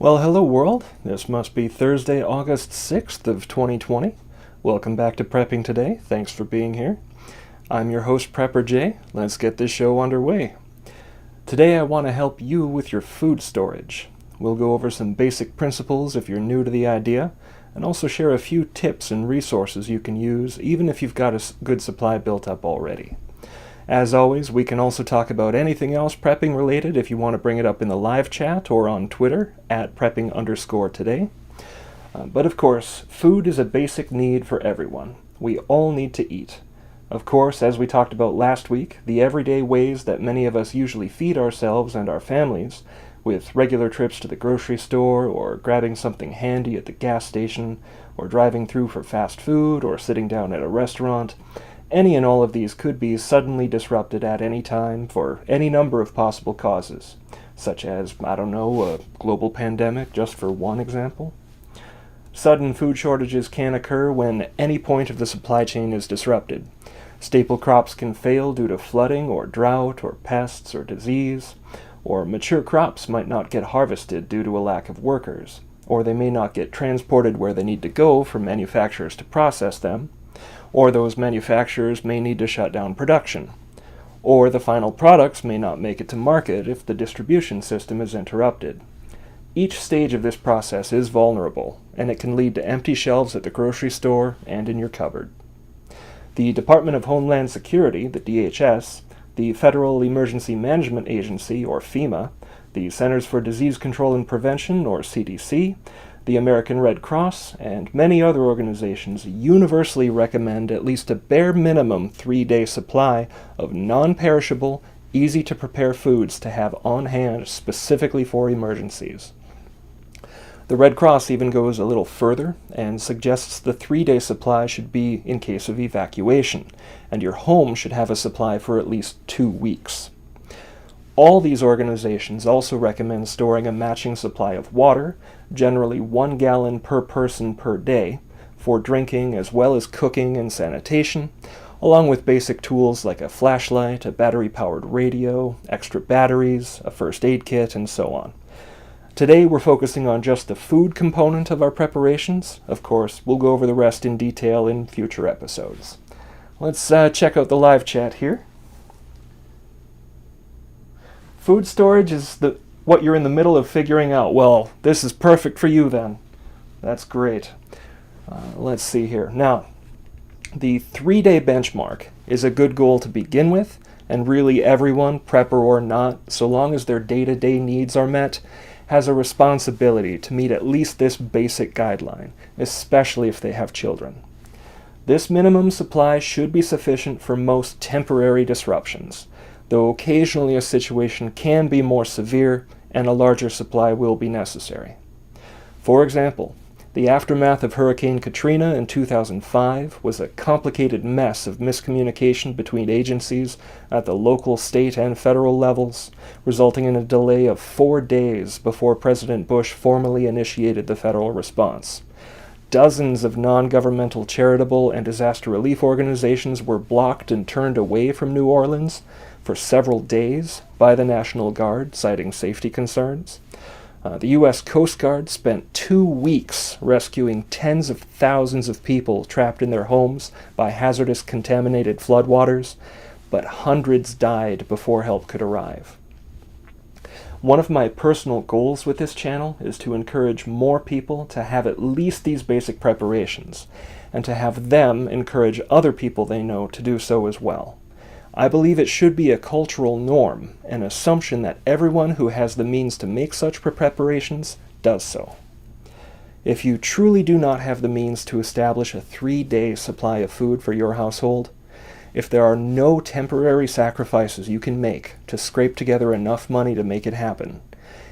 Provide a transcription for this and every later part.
Well, hello world. This must be Thursday, August 6th of 2020. Welcome back to Prepping Today. Thanks for being here. I'm your host, Prepper Jay. Let's get this show underway. Today I want to help you with your food storage. We'll go over some basic principles if you're new to the idea, and also share a few tips and resources you can use even if you've got a good supply built up already. As always, we can also talk about anything else prepping related if you want to bring it up in the live chat or on Twitter at prepping_today. But of course, food is a basic need for everyone. We all need to eat. Of course, as we talked about last week, the everyday ways that many of us usually feed ourselves and our families, with regular trips to the grocery store, or grabbing something handy at the gas station, or driving through for fast food, or sitting down at a restaurant, any and all of these could be suddenly disrupted at any time for any number of possible causes, such as, a global pandemic, just for one example. Sudden food shortages can occur when any point of the supply chain is disrupted. Staple crops can fail due to flooding or drought or pests or disease, or mature crops might not get harvested due to a lack of workers, or they may not get transported where they need to go for manufacturers to process them, or those manufacturers may need to shut down production, or the final products may not make it to market if the distribution system is interrupted. Each stage of this process is vulnerable, and it can lead to empty shelves at the grocery store and in your cupboard. The Department of Homeland Security, the DHS, the Federal Emergency Management Agency, or FEMA, the Centers for Disease Control and Prevention, or CDC, the American Red Cross, and many other organizations universally recommend at least a bare minimum 3-day supply of non-perishable, easy-to-prepare foods to have on hand specifically for emergencies. The Red Cross even goes a little further and suggests the 3-day supply should be in case of evacuation, and your home should have a supply for at least 2 weeks. All these organizations also recommend storing a matching supply of water, generally 1 gallon per person per day, for drinking as well as cooking and sanitation, along with basic tools like a flashlight, a battery-powered radio, extra batteries, a first aid kit, and so on. Today we're focusing on just the food component of our preparations. Of course, we'll go over the rest in detail in future episodes. Let's check out the live chat here. Food storage is what you're in the middle of figuring out. Well, this is perfect for you then. That's great. Let's see here. Now, the 3-day benchmark is a good goal to begin with, and really everyone, prepper or not, so long as their day-to-day needs are met, has a responsibility to meet at least this basic guideline, especially if they have children. This minimum supply should be sufficient for most temporary disruptions, though occasionally a situation can be more severe and a larger supply will be necessary. For example, the aftermath of Hurricane Katrina in 2005 was a complicated mess of miscommunication between agencies at the local, state, and federal levels, resulting in a delay of 4 days before President Bush formally initiated the federal response. Dozens of non-governmental charitable and disaster relief organizations were blocked and turned away from New Orleans for several days by the National Guard, citing safety concerns. The U.S. Coast Guard spent 2 weeks rescuing tens of thousands of people trapped in their homes by hazardous contaminated floodwaters, but hundreds died before help could arrive. One of my personal goals with this channel is to encourage more people to have at least these basic preparations, and to have them encourage other people they know to do so as well. I believe it should be a cultural norm, an assumption that everyone who has the means to make such preparations does so. If you truly do not have the means to establish a 3-day supply of food for your household, if there are no temporary sacrifices you can make to scrape together enough money to make it happen,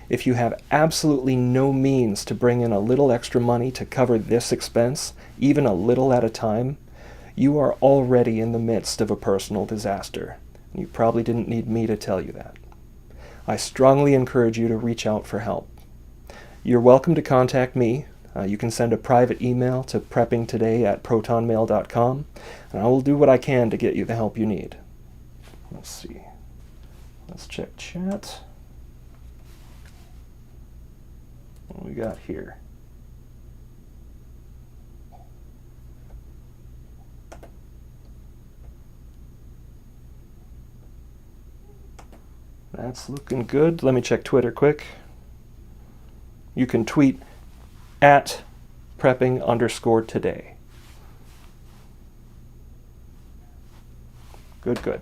if you have absolutely no means to bring in a little extra money to cover this expense, even a little at a time, you are already in the midst of a personal disaster. You probably didn't need me to tell you that. I strongly encourage you to reach out for help. You're welcome to contact me. You can send a private email to preppingtoday@protonmail.com, and I will do what I can to get you the help you need. Let's see. Let's check chat. What we got here? That's looking good. Let me check Twitter quick. You can tweet at prepping_today. Good.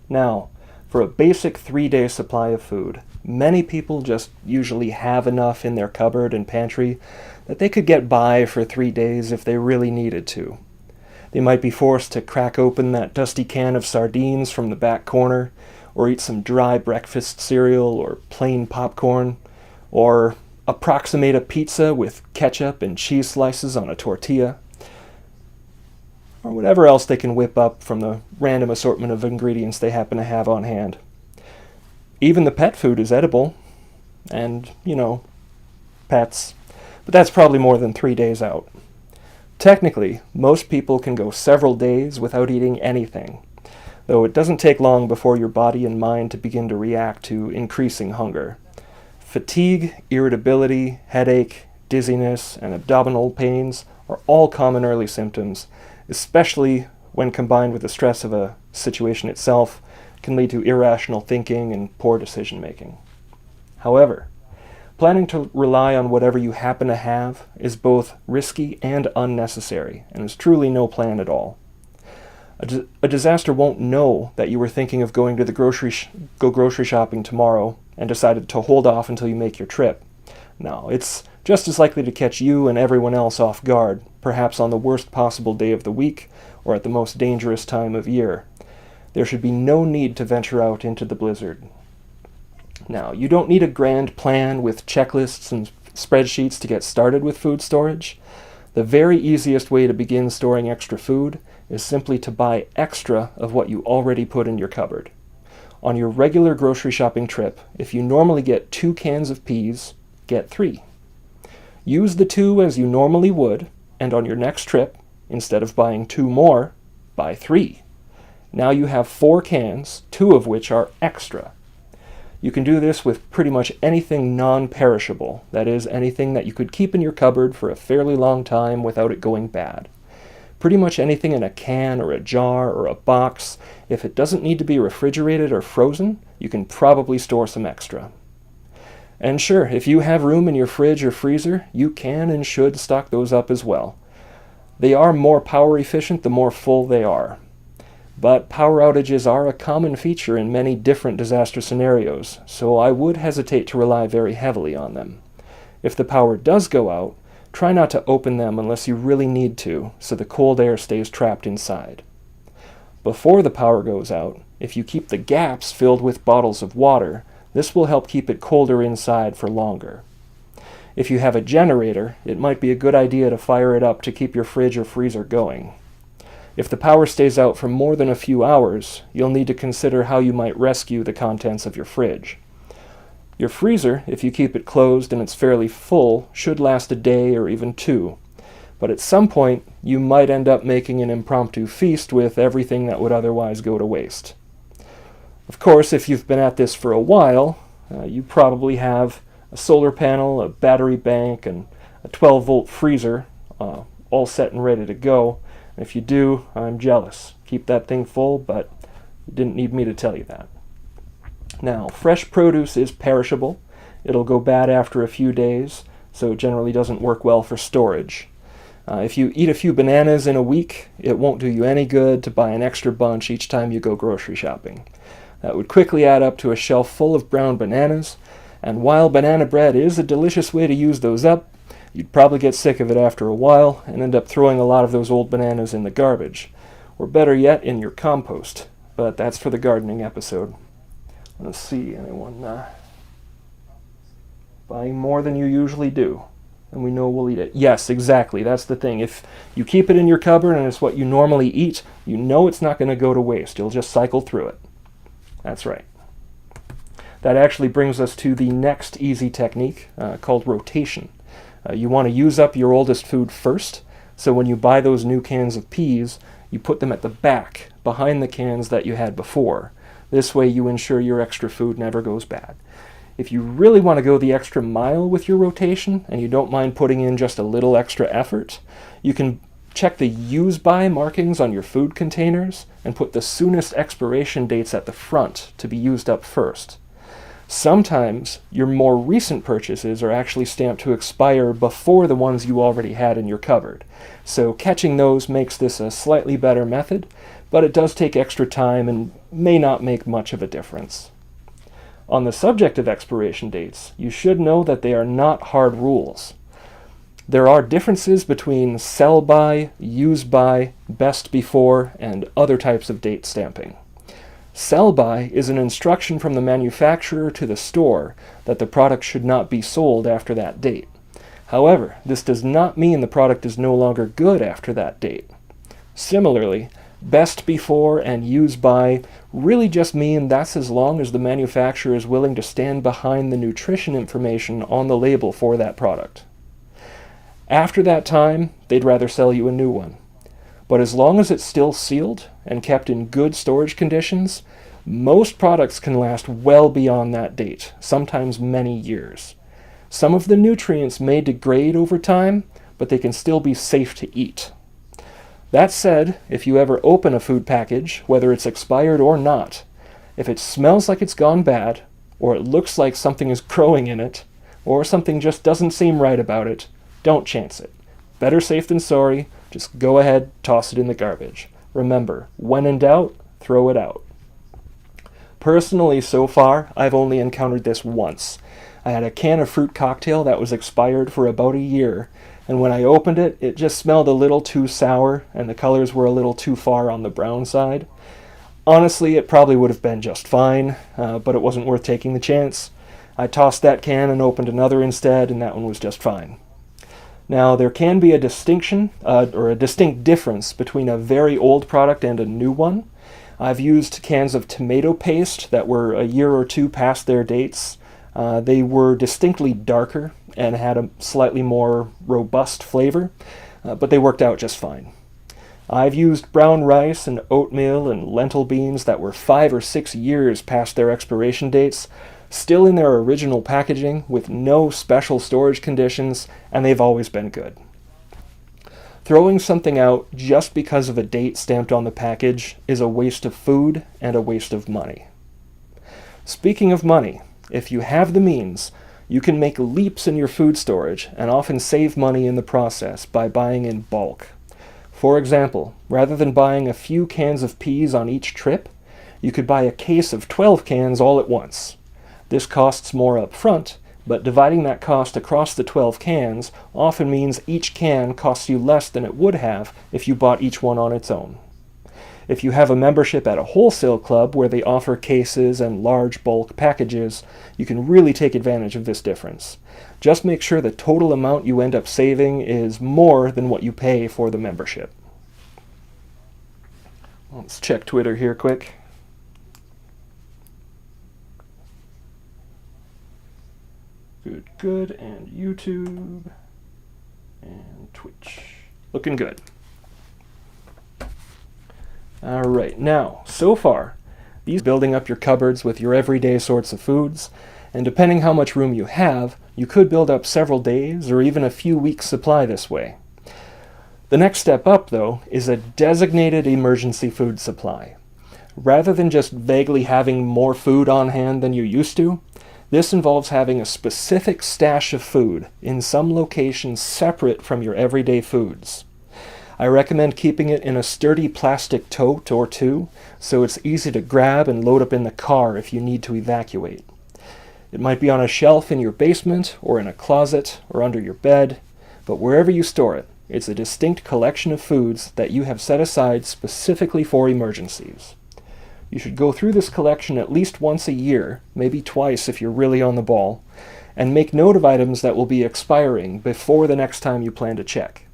Now, for a basic 3-day supply of food, many people just usually have enough in their cupboard and pantry that they could get by for 3 days if they really needed to. They might be forced to crack open that dusty can of sardines from the back corner, or eat some dry breakfast cereal or plain popcorn, or approximate a pizza with ketchup and cheese slices on a tortilla, or whatever else they can whip up from the random assortment of ingredients they happen to have on hand. Even the pet food is edible, and, pets, but that's probably more than 3 days out. Technically, most people can go several days without eating anything, though it doesn't take long before your body and mind to begin to react to increasing hunger. Fatigue, irritability, headache, dizziness, and abdominal pains are all common early symptoms, especially when combined with the stress of a situation itself, can lead to irrational thinking and poor decision making. However, planning to rely on whatever you happen to have is both risky and unnecessary, and is truly no plan at all. A disaster won't know that you were thinking of going to the grocery shopping tomorrow and decided to hold off until you make your trip. No, it's just as likely to catch you and everyone else off guard, perhaps on the worst possible day of the week or at the most dangerous time of year. There should be no need to venture out into the blizzard. Now, you don't need a grand plan with checklists and spreadsheets to get started with food storage. The very easiest way to begin storing extra food is simply to buy extra of what you already put in your cupboard. On your regular grocery shopping trip, if you normally get 2 cans of peas, get 3. Use the 2 as you normally would, and on your next trip, instead of buying 2 more, buy 3. Now you have 4 cans, 2 of which are extra. You can do this with pretty much anything non-perishable, that is, anything that you could keep in your cupboard for a fairly long time without it going bad. Pretty much anything in a can or a jar or a box, if it doesn't need to be refrigerated or frozen, you can probably store some extra. And sure, if you have room in your fridge or freezer, you can and should stock those up as well. They are more power efficient the more full they are. But power outages are a common feature in many different disaster scenarios, so I would hesitate to rely very heavily on them. If the power does go out, try not to open them unless you really need to, so the cold air stays trapped inside. Before the power goes out, if you keep the gaps filled with bottles of water, this will help keep it colder inside for longer. If you have a generator, it might be a good idea to fire it up to keep your fridge or freezer going. If the power stays out for more than a few hours, you'll need to consider how you might rescue the contents of your fridge. Your freezer, if you keep it closed and it's fairly full, should last a day or even 2. But at some point, you might end up making an impromptu feast with everything that would otherwise go to waste. Of course, if you've been at this for a while, you probably have a solar panel, a battery bank, and a 12-volt freezer all set and ready to go. If you do, I'm jealous. Keep that thing full, but you didn't need me to tell you that. Now, fresh produce is perishable. It'll go bad after a few days, so it generally doesn't work well for storage. If you eat a few bananas in a week, it won't do you any good to buy an extra bunch each time you go grocery shopping. That would quickly add up to a shelf full of brown bananas, and while banana bread is a delicious way to use those up, you'd probably get sick of it after a while and end up throwing a lot of those old bananas in the garbage, or better yet, in your compost. But that's for the gardening episode. Let's see, anyone buying more than you usually do, and we know we'll eat it. Yes, exactly, that's the thing. If you keep it in your cupboard and it's what you normally eat, you know it's not going to go to waste. You'll just cycle through it. That's right. That actually brings us to the next easy technique called rotation. You want to use up your oldest food first, so when you buy those new cans of peas, you put them at the back, behind the cans that you had before. This way you ensure your extra food never goes bad. If you really want to go the extra mile with your rotation and you don't mind putting in just a little extra effort, you can check the use by markings on your food containers and put the soonest expiration dates at the front to be used up first. Sometimes your more recent purchases are actually stamped to expire before the ones you already had in your cupboard, so catching those makes this a slightly better method, but it does take extra time and may not make much of a difference. On the subject of expiration dates, you should know that they are not hard rules. There are differences between sell by, use by, best before, and other types of date stamping. Sell by is an instruction from the manufacturer to the store that the product should not be sold after that date. However, this does not mean the product is no longer good after that date. Similarly, best before and use by really just mean that's as long as the manufacturer is willing to stand behind the nutrition information on the label for that product. After that time, they'd rather sell you a new one. But as long as it's still sealed and kept in good storage conditions, most products can last well beyond that date, sometimes many years. Some of the nutrients may degrade over time, but they can still be safe to eat. That said, if you ever open a food package, whether it's expired or not, if it smells like it's gone bad, or it looks like something is growing in it, or something just doesn't seem right about it, don't chance it. Better safe than sorry. Just go ahead, toss it in the garbage. Remember, when in doubt, throw it out. Personally, so far, I've only encountered this once. I had a can of fruit cocktail that was expired for about a year, and when I opened it, it just smelled a little too sour, and the colors were a little too far on the brown side. Honestly, it probably would have been just fine, but it wasn't worth taking the chance. I tossed that can and opened another instead, and that one was just fine. Now, there can be a distinction, or a distinct difference between a very old product and a new one. I've used cans of tomato paste that were a year or two past their dates. They were distinctly darker and had a slightly more robust flavor, but they worked out just fine. I've used brown rice and oatmeal and lentil beans that were 5 or 6 years past their expiration dates, still in their original packaging with no special storage conditions, and they've always been good. Throwing something out just because of a date stamped on the package is a waste of food and a waste of money. Speaking of money, if you have the means, you can make leaps in your food storage and often save money in the process by buying in bulk. For example, rather than buying a few cans of peas on each trip, you could buy a case of 12 cans all at once. This costs more up front, but dividing that cost across the 12 cans often means each can costs you less than it would have if you bought each one on its own. If you have a membership at a wholesale club where they offer cases and large bulk packages, you can really take advantage of this difference. Just make sure the total amount you end up saving is more than what you pay for the membership. Let's check Twitter here quick. Good, and YouTube, and Twitch. Looking good. Alright, now, so far, these building up your cupboards with your everyday sorts of foods, and depending how much room you have, you could build up several days or even a few weeks' supply this way. The next step up, though, is a designated emergency food supply. Rather than just vaguely having more food on hand than you used to, this involves having a specific stash of food in some location separate from your everyday foods. I recommend keeping it in a sturdy plastic tote or two, so it's easy to grab and load up in the car if you need to evacuate. It might be on a shelf in your basement, or in a closet, or under your bed, but wherever you store it, it's a distinct collection of foods that you have set aside specifically for emergencies. You should go through this collection at least once a year, maybe twice if you're really on the ball, and make note of items that will be expiring before the next time you plan to check.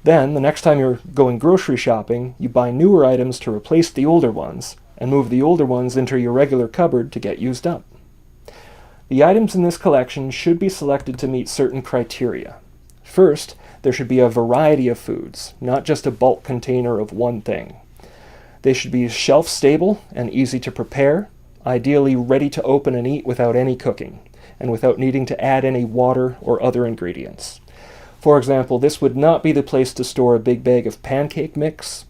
Then, the next time you're going grocery shopping, you buy newer items to replace the older ones, and move the older ones into your regular cupboard to get used up. The items in this collection should be selected to meet certain criteria. First, there should be a variety of foods, not just a bulk container of one thing. They should be shelf-stable and easy to prepare, ideally ready to open and eat without any cooking, and without needing to add any water or other ingredients. For example, this would not be the place to store a big bag of pancake mix,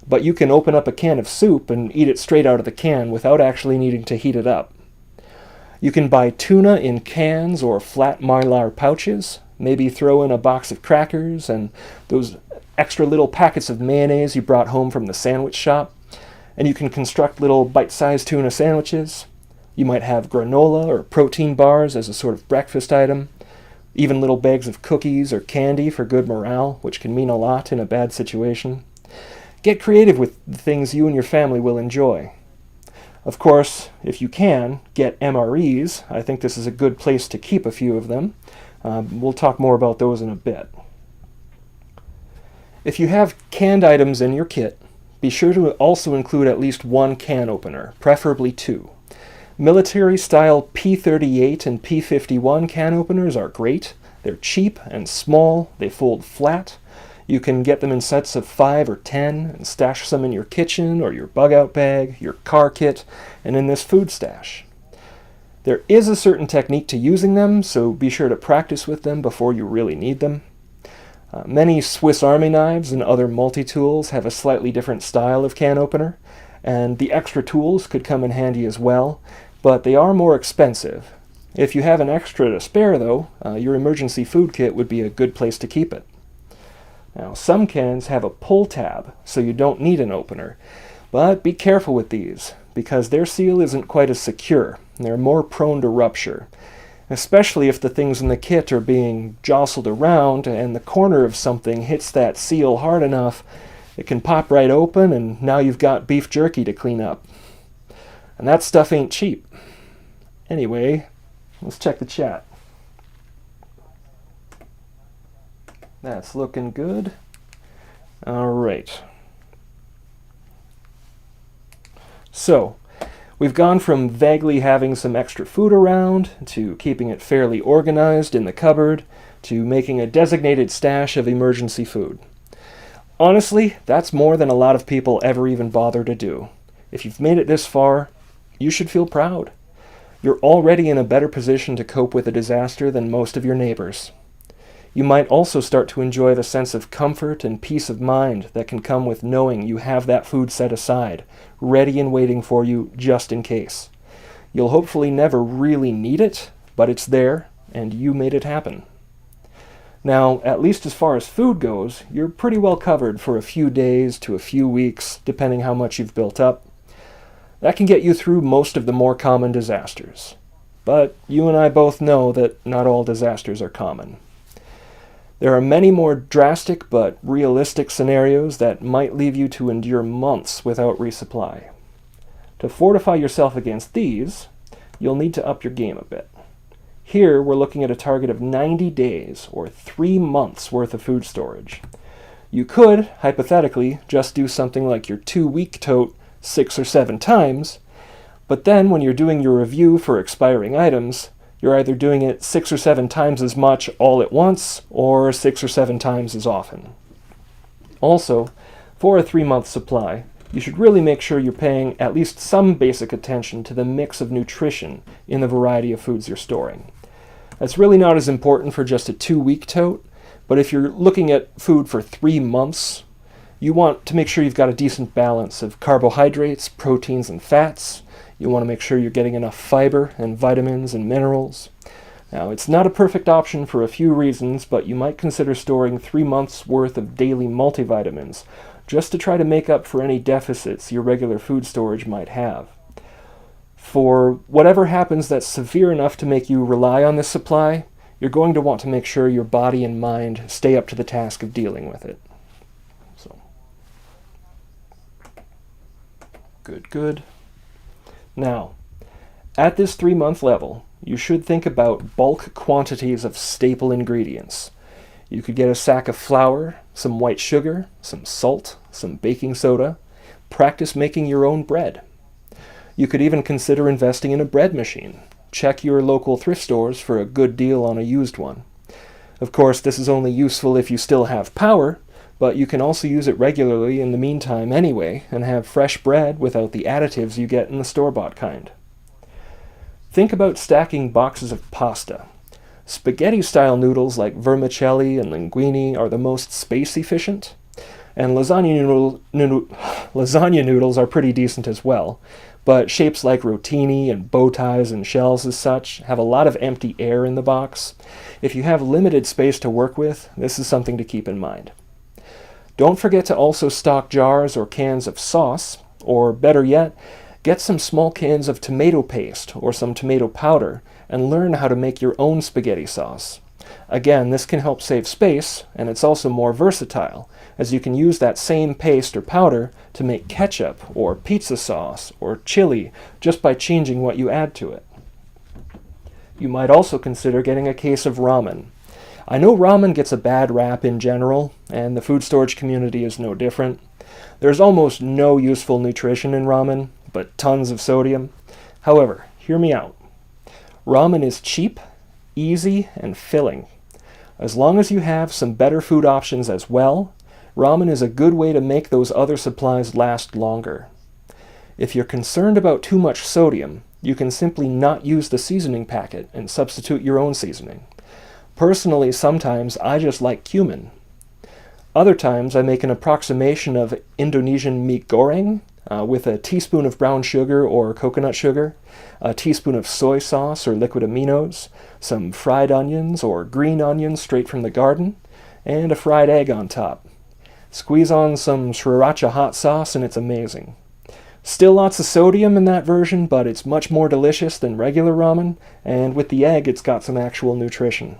but you can open up a can of soup and eat it straight out of the can without actually needing to heat it up. You can buy tuna in cans or flat mylar pouches, maybe throw in a box of crackers and those extra little packets of mayonnaise you brought home from the sandwich shop, and you can construct little bite-sized tuna sandwiches. You might have granola or protein bars as a sort of breakfast item, even little bags of cookies or candy for good morale, which can mean a lot in a bad situation. Get creative with the things you and your family will enjoy. Of course, if you can, get MREs. I think this is a good place to keep a few of them. We'll talk more about those in a bit. If you have canned items in your kit, be sure to also include at least one can opener, preferably two. Military-style P38 and P51 can openers are great. They're cheap and small, they fold flat. You can get them in sets of 5 or 10 and stash some in your kitchen or your bug-out bag, your car kit, and in this food stash. There is a certain technique to using them, so be sure to practice with them before you really need them. Many Swiss Army knives and other multi-tools have a slightly different style of can opener, and the extra tools could come in handy as well, but they are more expensive. If you have an extra to spare, though, your emergency food kit would be a good place to keep it. Now, some cans have a pull tab, so you don't need an opener, but be careful with these, because their seal isn't quite as secure, and they're more prone to rupture, especially if the things in the kit are being jostled around and the corner of something hits that seal hard enough, it can pop right open and now you've got beef jerky to clean up. And that stuff ain't cheap. Anyway, let's check the chat. That's looking good. All right. So, we've gone from vaguely having some extra food around, to keeping it fairly organized in the cupboard, to making a designated stash of emergency food. Honestly, that's more than a lot of people ever even bother to do. If you've made it this far, you should feel proud. You're already in a better position to cope with a disaster than most of your neighbors. You might also start to enjoy the sense of comfort and peace of mind that can come with knowing you have that food set aside, ready and waiting for you just in case. You'll hopefully never really need it, but it's there, and you made it happen. Now, at least as far as food goes, you're pretty well covered for a few days to a few weeks, depending how much you've built up. That can get you through most of the more common disasters. But you and I both know that not all disasters are common. There are many more drastic but realistic scenarios that might leave you to endure months without resupply. To fortify yourself against these, you'll need to up your game a bit. Here, we're looking at a target of 90 days, or 3 months worth of food storage. You could, hypothetically, just do something like your 2-week tote 6 or 7 times, but then when you're doing your review for expiring items, you're either doing it 6 or 7 times as much all at once, or 6 or 7 times as often. Also, for a 3-month supply, you should really make sure you're paying at least some basic attention to the mix of nutrition in the variety of foods you're storing. That's really not as important for just a 2-week tote, but if you're looking at food for 3 months, you want to make sure you've got a decent balance of carbohydrates, proteins, and fats. You want to make sure you're getting enough fiber and vitamins and minerals. Now, it's not a perfect option for a few reasons, but you might consider storing 3 months' worth of daily multivitamins, just to try to make up for any deficits your regular food storage might have. For whatever happens that's severe enough to make you rely on this supply, you're going to want to make sure your body and mind stay up to the task of dealing with it. So, good. Now, at this 3-month level, you should think about bulk quantities of staple ingredients. You could get a sack of flour, some white sugar, some salt, some baking soda. Practice making your own bread. You could even consider investing in a bread machine. Check your local thrift stores for a good deal on a used one. Of course, this is only useful if you still have power, but you can also use it regularly in the meantime anyway, and have fresh bread without the additives you get in the store-bought kind. Think about stacking boxes of pasta. Spaghetti-style noodles like vermicelli and linguine are the most space-efficient, and lasagna noodles are pretty decent as well, but shapes like rotini and bow ties and shells as such have a lot of empty air in the box. If you have limited space to work with, this is something to keep in mind. Don't forget to also stock jars or cans of sauce, or better yet, get some small cans of tomato paste or some tomato powder and learn how to make your own spaghetti sauce. Again, this can help save space, and it's also more versatile, as you can use that same paste or powder to make ketchup or pizza sauce or chili just by changing what you add to it. You might also consider getting a case of ramen. I know ramen gets a bad rap in general, and the food storage community is no different. There's almost no useful nutrition in ramen, but tons of sodium. However, hear me out. Ramen is cheap, easy, and filling. As long as you have some better food options as well, ramen is a good way to make those other supplies last longer. If you're concerned about too much sodium, you can simply not use the seasoning packet and substitute your own seasoning. Personally, sometimes I just like cumin. Other times I make an approximation of Indonesian mie goreng with a teaspoon of brown sugar or coconut sugar, a teaspoon of soy sauce or liquid aminos, some fried onions or green onions straight from the garden, and a fried egg on top. Squeeze on some sriracha hot sauce and it's amazing. Still lots of sodium in that version, but it's much more delicious than regular ramen, and with the egg it's got some actual nutrition.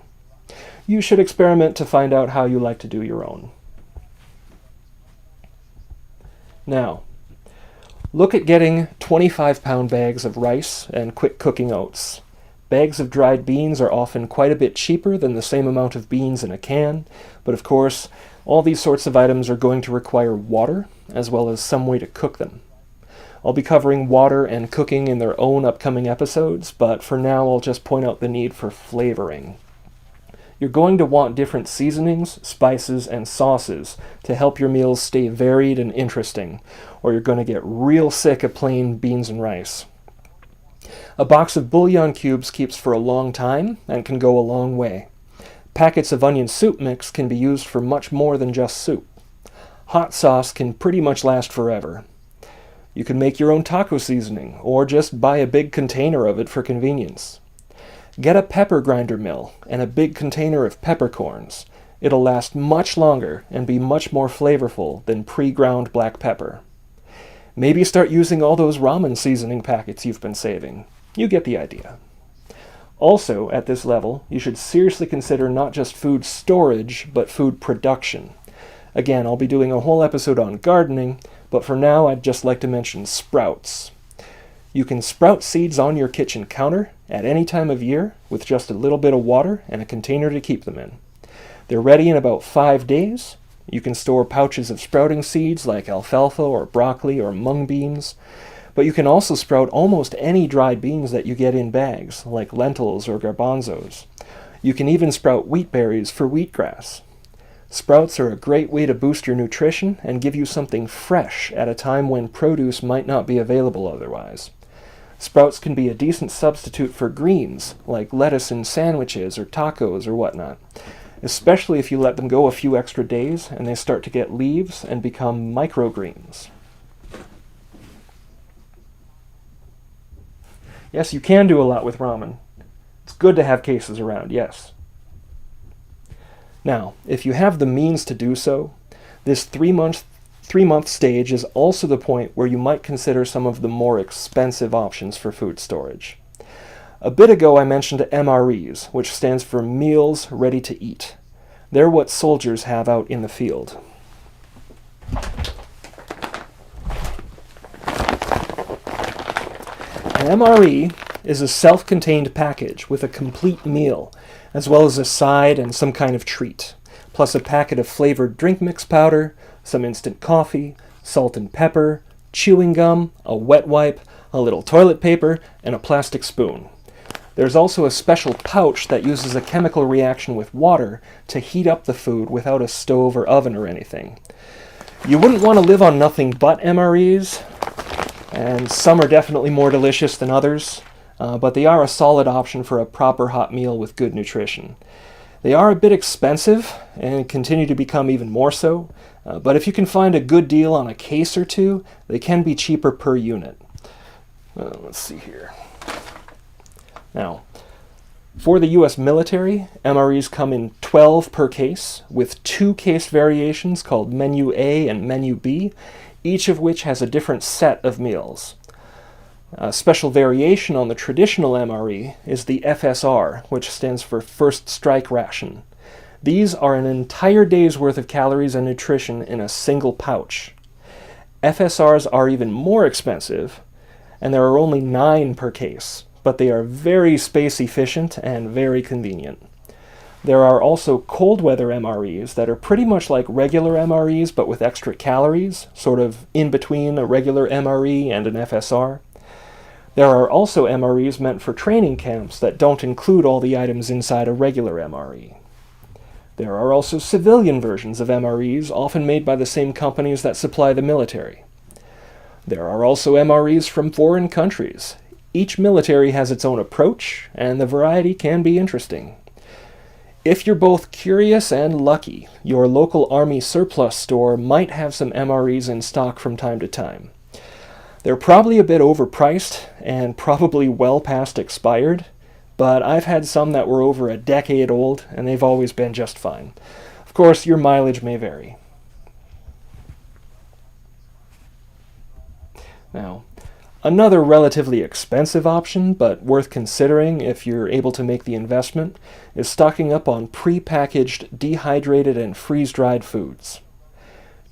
You should experiment to find out how you like to do your own. Now, look at getting 25-pound bags of rice and quick cooking oats. Bags of dried beans are often quite a bit cheaper than the same amount of beans in a can, but of course, all these sorts of items are going to require water, as well as some way to cook them. I'll be covering water and cooking in their own upcoming episodes, but for now I'll just point out the need for flavoring. You're going to want different seasonings, spices, and sauces to help your meals stay varied and interesting, or you're going to get real sick of plain beans and rice. A box of bouillon cubes keeps for a long time and can go a long way. Packets of onion soup mix can be used for much more than just soup. Hot sauce can pretty much last forever. You can make your own taco seasoning, or just buy a big container of it for convenience. Get a pepper grinder mill and a big container of peppercorns. It'll last much longer and be much more flavorful than pre-ground black pepper. Maybe start using all those ramen seasoning packets you've been saving. You get the idea. Also, at this level, you should seriously consider not just food storage, but food production. Again, I'll be doing a whole episode on gardening, but for now I'd just like to mention sprouts. You can sprout seeds on your kitchen counter at any time of year with just a little bit of water and a container to keep them in. They're ready in about 5 days. You can store pouches of sprouting seeds like alfalfa or broccoli or mung beans, but you can also sprout almost any dried beans that you get in bags, like lentils or garbanzos. You can even sprout wheat berries for wheatgrass. Sprouts are a great way to boost your nutrition and give you something fresh at a time when produce might not be available otherwise. Sprouts can be a decent substitute for greens, like lettuce in sandwiches or tacos or whatnot, especially if you let them go a few extra days and they start to get leaves and become microgreens. Yes, you can do a lot with ramen. It's good to have cases around, yes. Now, if you have the means to do so, this three-month stage is also the point where you might consider some of the more expensive options for food storage. A bit ago I mentioned MREs, which stands for Meals Ready to Eat. They're what soldiers have out in the field. An MRE is a self-contained package with a complete meal, as well as a side and some kind of treat, plus a packet of flavored drink mix powder, some instant coffee, salt and pepper, chewing gum, a wet wipe, a little toilet paper, and a plastic spoon. There's also a special pouch that uses a chemical reaction with water to heat up the food without a stove or oven or anything. You wouldn't want to live on nothing but MREs, and some are definitely more delicious than others. but they are a solid option for a proper hot meal with good nutrition. They are a bit expensive and continue to become even more so, but if you can find a good deal on a case or two, they can be cheaper per unit. Let's see here. Now, for the US military, MREs come in 12 per case, with 2 case variations called Menu A and Menu B, each of which has a different set of meals. A special variation on the traditional MRE is the FSR, which stands for First Strike Ration. These are an entire day's worth of calories and nutrition in a single pouch. FSRs are even more expensive, and there are only 9 per case, but they are very space efficient and very convenient. There are also cold weather MREs that are pretty much like regular MREs but with extra calories, sort of in between a regular MRE and an FSR. There are also MREs meant for training camps that don't include all the items inside a regular MRE. There are also civilian versions of MREs, often made by the same companies that supply the military. There are also MREs from foreign countries. Each military has its own approach, and the variety can be interesting. If you're both curious and lucky, your local Army surplus store might have some MREs in stock from time to time. They're probably a bit overpriced and probably well past expired, but I've had some that were over a decade old and they've always been just fine. Of course, your mileage may vary. Now, another relatively expensive option, but worth considering if you're able to make the investment, is stocking up on pre-packaged, dehydrated, and freeze-dried foods.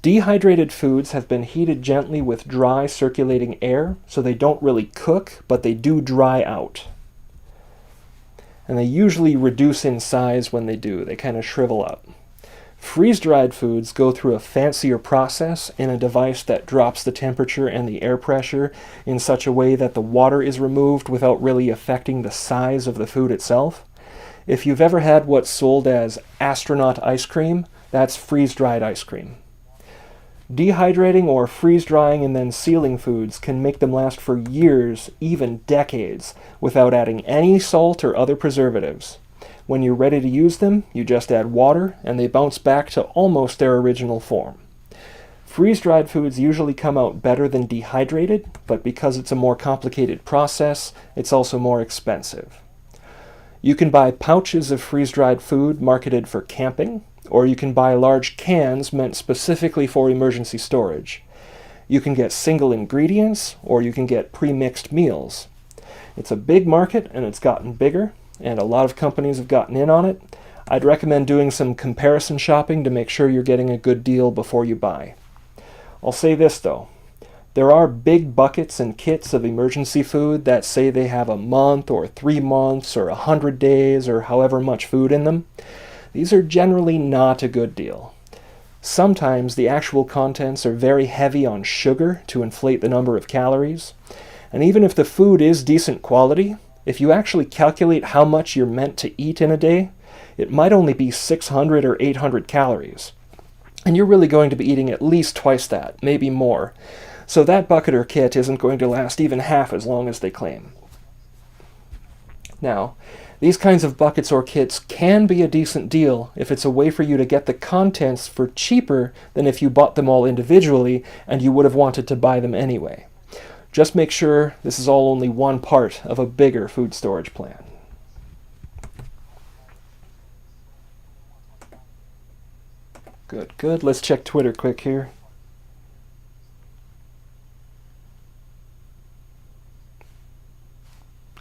Dehydrated foods have been heated gently with dry circulating air, so they don't really cook, but they do dry out. And they usually reduce in size when they do. They kind of shrivel up. Freeze-dried foods go through a fancier process in a device that drops the temperature and the air pressure in such a way that the water is removed without really affecting the size of the food itself. If you've ever had what's sold as astronaut ice cream, that's freeze-dried ice cream. Dehydrating or freeze-drying and then sealing foods can make them last for years, even decades, without adding any salt or other preservatives. When you're ready to use them, you just add water and they bounce back to almost their original form. Freeze-dried foods usually come out better than dehydrated, but because it's a more complicated process, it's also more expensive. You can buy pouches of freeze-dried food marketed for camping, or you can buy large cans meant specifically for emergency storage. You can get single ingredients, or you can get pre-mixed meals. It's a big market and it's gotten bigger, and a lot of companies have gotten in on it. I'd recommend doing some comparison shopping to make sure you're getting a good deal before you buy. I'll say this though, there are big buckets and kits of emergency food that say they have a month or 3 months or 100 days or however much food in them. These are generally not a good deal. Sometimes the actual contents are very heavy on sugar to inflate the number of calories, and even if the food is decent quality, if you actually calculate how much you're meant to eat in a day, it might only be 600 or 800 calories. And you're really going to be eating at least twice that, maybe more. So that bucket or kit isn't going to last even half as long as they claim. Now, these kinds of buckets or kits can be a decent deal if it's a way for you to get the contents for cheaper than if you bought them all individually and you would have wanted to buy them anyway. Just make sure this is all only one part of a bigger food storage plan. Good. Let's check Twitter quick here.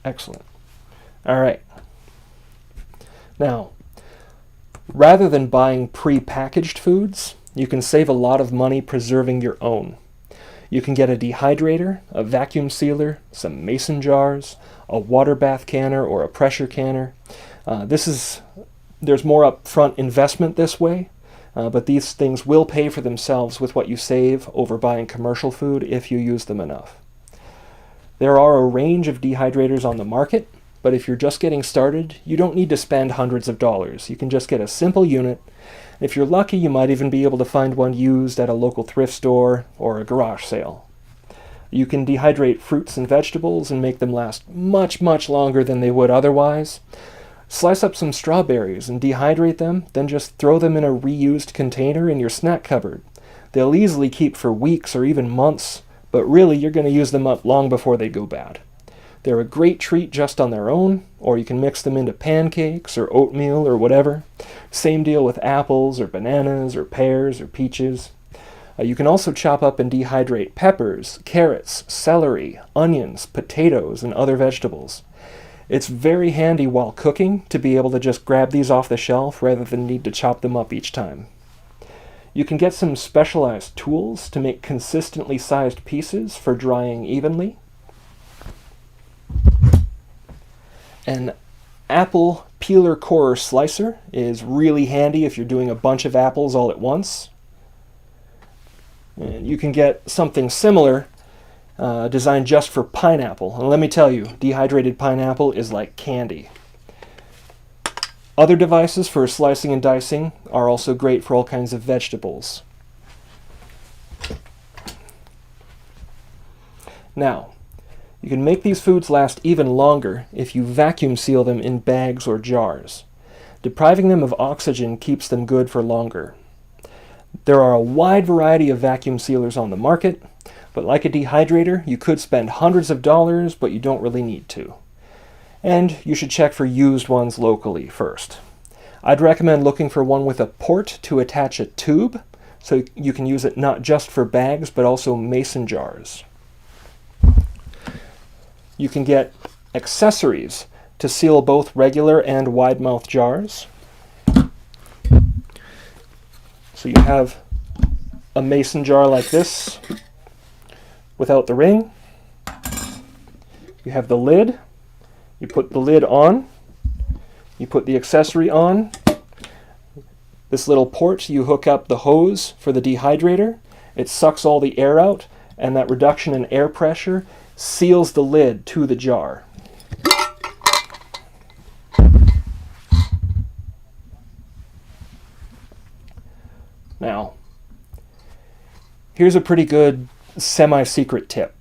Excellent. All right. Now, rather than buying pre-packaged foods, you can save a lot of money preserving your own. You can get a dehydrator, a vacuum sealer, some mason jars, a water bath canner or a pressure canner. There's more upfront investment this way, but these things will pay for themselves with what you save over buying commercial food if you use them enough. There are a range of dehydrators on the market, but if you're just getting started, you don't need to spend hundreds of dollars. You can just get a simple unit. If you're lucky, you might even be able to find one used at a local thrift store or a garage sale. You can dehydrate fruits and vegetables and make them last much, much longer than they would otherwise. Slice up some strawberries and dehydrate them, then just throw them in a reused container in your snack cupboard. They'll easily keep for weeks or even months, but really you're going to use them up long before they go bad. They're a great treat just on their own, or you can mix them into pancakes or oatmeal or whatever. Same deal with apples or bananas or pears or peaches. You can also chop up and dehydrate peppers, carrots, celery, onions, potatoes, and other vegetables. It's very handy while cooking to be able to just grab these off the shelf rather than need to chop them up each time. You can get some specialized tools to make consistently sized pieces for drying evenly. An apple peeler corer slicer is really handy if you're doing a bunch of apples all at once. And you can get something similar designed just for pineapple. And let me tell you, dehydrated pineapple is like candy. Other devices for slicing and dicing are also great for all kinds of vegetables. Now, you can make these foods last even longer if you vacuum seal them in bags or jars. Depriving them of oxygen keeps them good for longer. There are a wide variety of vacuum sealers on the market, but like a dehydrator, you could spend hundreds of dollars, but you don't really need to. And you should check for used ones locally first. I'd recommend looking for one with a port to attach a tube, so you can use it not just for bags, but also mason jars. You can get accessories to seal both regular and wide-mouth jars. So you have a mason jar like this without the ring. You have the lid. You put the lid on. You put the accessory on. This little port, you hook up the hose for the dehydrator. It sucks all the air out, and that reduction in air pressure seals the lid to the jar. Now, here's a pretty good semi-secret tip.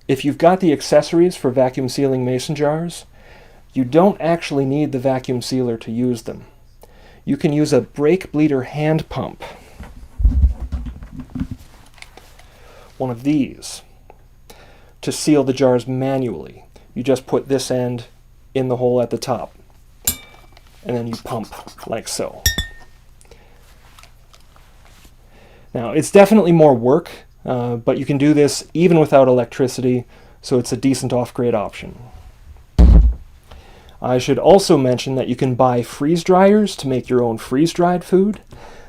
If you've got the accessories for vacuum sealing mason jars, you don't actually need the vacuum sealer to use them. You can use a brake bleeder hand pump, one of these, to seal the jars manually. You just put this end in the hole at the top, and then you pump like so. Now, it's definitely more work, but you can do this even without electricity, so it's a decent off-grid option. I should also mention that you can buy freeze dryers to make your own freeze-dried food.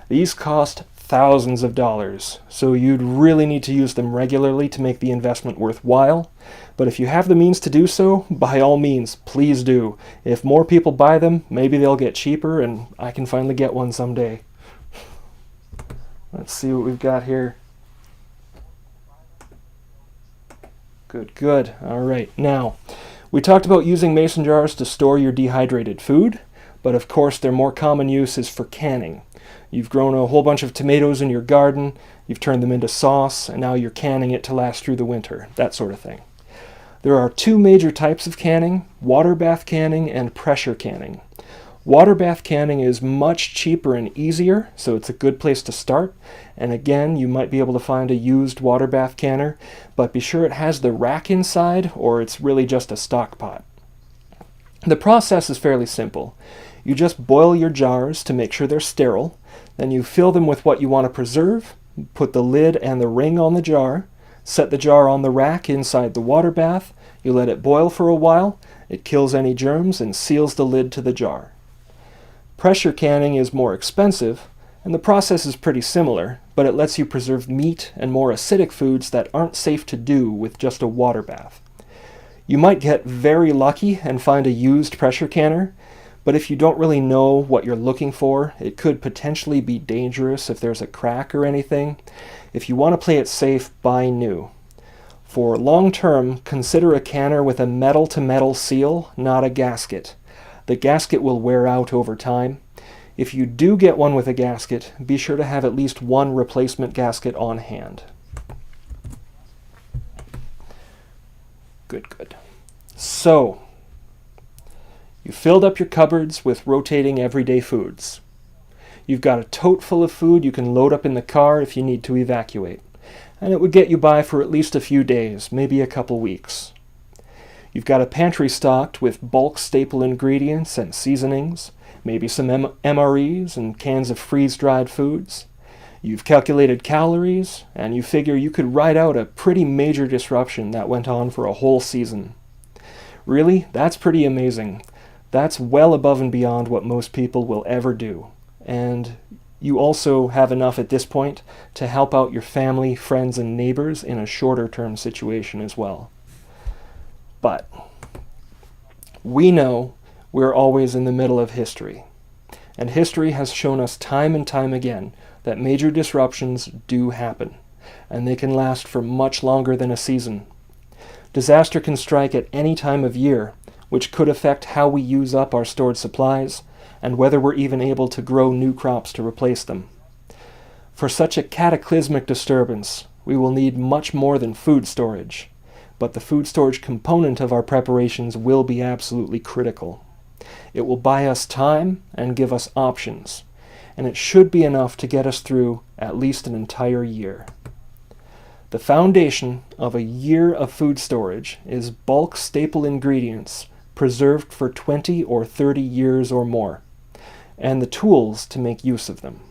These cost thousands of dollars, so you'd really need to use them regularly to make the investment worthwhile. But if you have the means to do so, by all means, please do. If more people buy them, maybe they'll get cheaper and I can finally get one someday. Let's see what we've got here. Good. All right. Now, we talked about using mason jars to store your dehydrated food, but of course their more common use is for canning. You've grown a whole bunch of tomatoes in your garden, you've turned them into sauce, and now you're canning it to last through the winter, that sort of thing. There are two major types of canning: water bath canning and pressure canning. Water bath canning is much cheaper and easier, so it's a good place to start. And again, you might be able to find a used water bath canner, but be sure it has the rack inside or it's really just a stock pot. The process is fairly simple. You just boil your jars to make sure they're sterile, then you fill them with what you want to preserve, put the lid and the ring on the jar, set the jar on the rack inside the water bath, you let it boil for a while, it kills any germs and seals the lid to the jar. Pressure canning is more expensive, and the process is pretty similar, but it lets you preserve meat and more acidic foods that aren't safe to do with just a water bath. You might get very lucky and find a used pressure canner, but if you don't really know what you're looking for, it could potentially be dangerous if there's a crack or anything. If you want to play it safe, buy new. For long term, consider a canner with a metal-to-metal seal, not a gasket. The gasket will wear out over time. If you do get one with a gasket, be sure to have at least one replacement gasket on hand. Good, good. So, you filled up your cupboards with rotating everyday foods. You've got a tote full of food you can load up in the car if you need to evacuate, and it would get you by for at least a few days, maybe a couple weeks. You've got a pantry stocked with bulk staple ingredients and seasonings, maybe some MREs and cans of freeze-dried foods. You've calculated calories, and you figure you could ride out a pretty major disruption that went on for a whole season. Really, that's pretty amazing. That's well above and beyond what most people will ever do. And you also have enough at this point to help out your family, friends, and neighbors in a shorter-term situation as well. But we know we're always in the middle of history. And history has shown us time and time again that major disruptions do happen, and they can last for much longer than a season. Disaster can strike at any time of year, which could affect how we use up our stored supplies, and whether we're even able to grow new crops to replace them. For such a cataclysmic disturbance, we will need much more than food storage, but the food storage component of our preparations will be absolutely critical. It will buy us time and give us options, and it should be enough to get us through at least an entire year. The foundation of a year of food storage is bulk staple ingredients preserved for 20 or 30 years or more, and the tools to make use of them.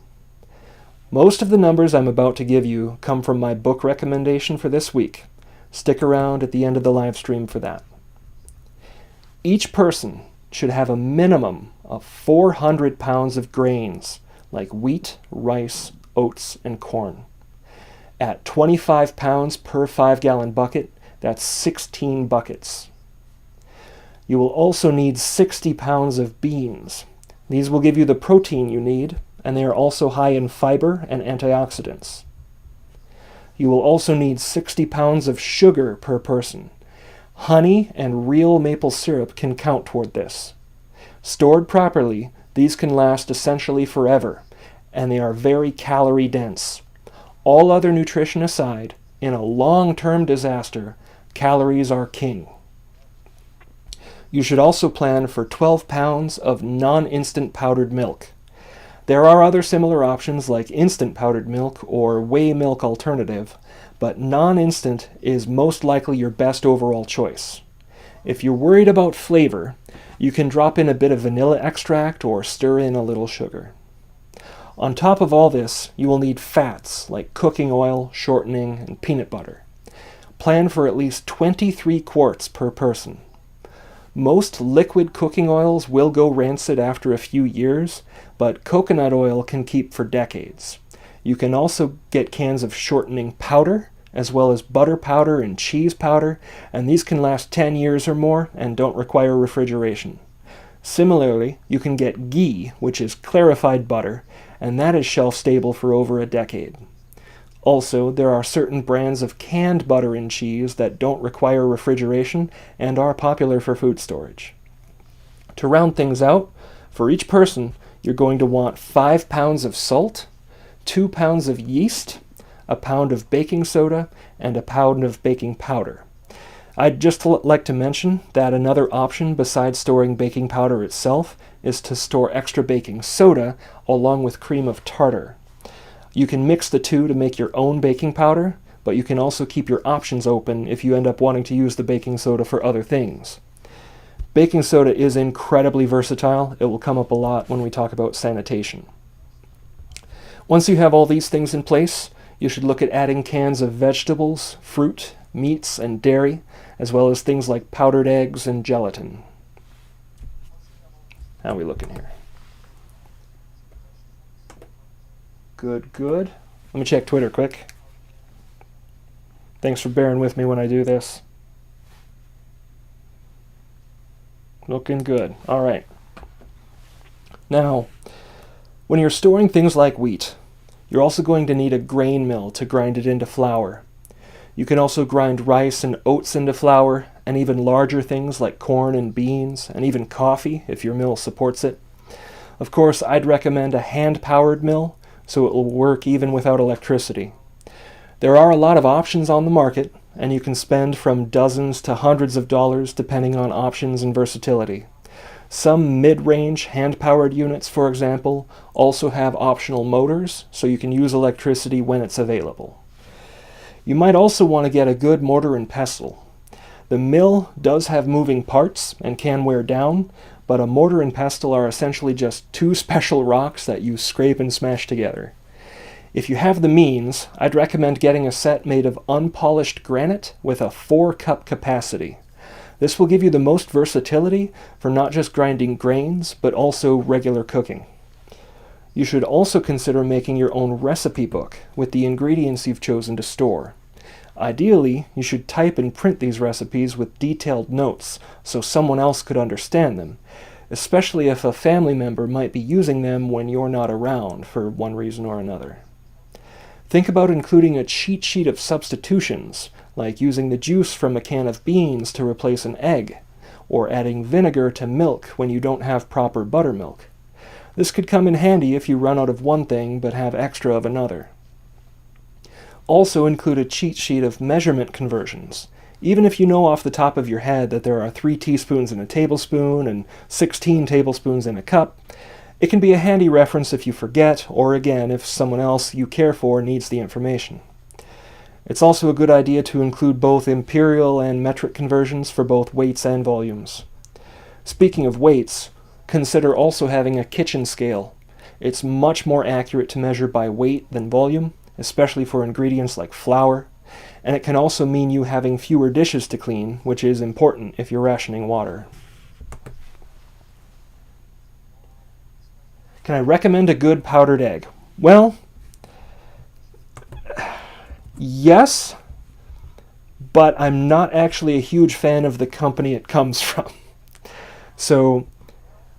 Most of the numbers I'm about to give you come from my book recommendation for this week. Stick around at the end of the live stream for that. Each person should have a minimum of 400 pounds of grains like wheat, rice, oats, and corn. At 25 pounds per 5-gallon bucket, that's 16 buckets. You will also need 60 pounds of beans. These will give you the protein you need, and they are also high in fiber and antioxidants. You will also need 60 pounds of sugar per person. Honey and real maple syrup can count toward this. Stored properly, these can last essentially forever, and they are very calorie dense. All other nutrition aside, in a long-term disaster, calories are king. You should also plan for 12 pounds of non-instant powdered milk. There are other similar options like instant powdered milk or whey milk alternative, but non-instant is most likely your best overall choice. If you're worried about flavor, you can drop in a bit of vanilla extract or stir in a little sugar. On top of all this, you will need fats like cooking oil, shortening, and peanut butter. Plan for at least 23 quarts per person. Most liquid cooking oils will go rancid after a few years, but coconut oil can keep for decades. You can also get cans of shortening powder, as well as butter powder and cheese powder, and these can last 10 years or more and don't require refrigeration. Similarly, you can get ghee, which is clarified butter, and that is shelf-stable for over a decade. Also, there are certain brands of canned butter and cheese that don't require refrigeration and are popular for food storage. To round things out, for each person, you're going to want 5 pounds of salt, 2 pounds of yeast, a pound of baking soda, and a pound of baking powder. I'd just like to mention that another option besides storing baking powder itself is to store extra baking soda along with cream of tartar. You can mix the two to make your own baking powder, but you can also keep your options open if you end up wanting to use the baking soda for other things. Baking soda is incredibly versatile. It will come up a lot when we talk about sanitation. Once you have all these things in place, you should look at adding cans of vegetables, fruit, meats, and dairy, as well as things like powdered eggs and gelatin. How are we looking here? Good, good. Let me check Twitter quick. Thanks for bearing with me when I do this. Looking good. All right. Now, when you're storing things like wheat, you're also going to need a grain mill to grind it into flour. You can also grind rice and oats into flour, and even larger things like corn and beans, and even coffee if your mill supports it. Of course, I'd recommend a hand-powered mill, so it will work even without electricity. There are a lot of options on the market, and you can spend from dozens to hundreds of dollars depending on options and versatility. Some mid-range hand-powered units, for example, also have optional motors, so you can use electricity when it's available. You might also want to get a good mortar and pestle. The mill does have moving parts and can wear down, but a mortar and pestle are essentially just two special rocks that you scrape and smash together. If you have the means, I'd recommend getting a set made of unpolished granite with a 4-cup capacity. This will give you the most versatility for not just grinding grains, but also regular cooking. You should also consider making your own recipe book with the ingredients you've chosen to store. Ideally, you should type and print these recipes with detailed notes so someone else could understand them, especially if a family member might be using them when you're not around for one reason or another. Think about including a cheat sheet of substitutions, like using the juice from a can of beans to replace an egg, or adding vinegar to milk when you don't have proper buttermilk. This could come in handy if you run out of one thing but have extra of another. Also include a cheat sheet of measurement conversions. Even if you know off the top of your head that there are 3 teaspoons in a tablespoon and 16 tablespoons in a cup, it can be a handy reference if you forget, or again, if someone else you care for needs the information. It's also a good idea to include both imperial and metric conversions for both weights and volumes. Speaking of weights, consider also having a kitchen scale. It's much more accurate to measure by weight than volume, especially for ingredients like flour, and it can also mean you having fewer dishes to clean, which is important if you're rationing water. Can I recommend a good powdered egg? Well, yes, but I'm not actually a huge fan of the company it comes from. So,